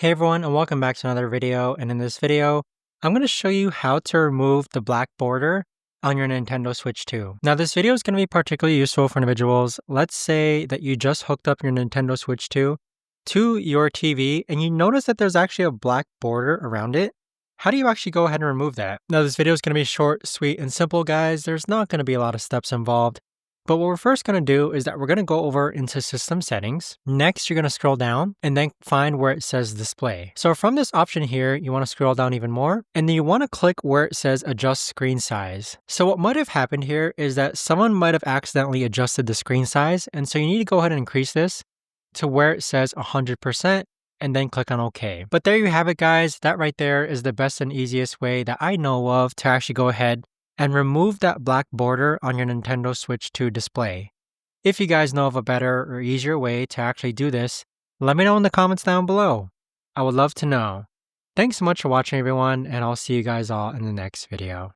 Hey everyone, and welcome back to another video. And in this video, I'm going to show you how to remove the black border on your Nintendo Switch 2. Now, this video is going to be particularly useful for individuals. Let's say that you just hooked up your Nintendo Switch 2 to your TV and you notice that there's actually a black border around it. How do you actually go ahead and remove that? Now, this video is going to be short, sweet, and simple, guys. There's not going to be a lot of steps involved. But what we're first going to do is that we're going to go over into system settings. Next, you're going to scroll down and then find where it says display. So from this option here, you want to scroll down even more and then you want to click where it says adjust screen size. So what might have happened here is that someone might have accidentally adjusted the screen size. And so you need to go ahead and increase this to where it says 100% and then click on OK. But there you have it, guys. That right there is the best and easiest way that I know of to actually go ahead and remove that black border on your Nintendo Switch 2 display. If you guys know of a better or easier way to actually do this, let me know in the comments down below. I would love to know. Thanks so much for watching, everyone, and I'll see you guys all in the next video.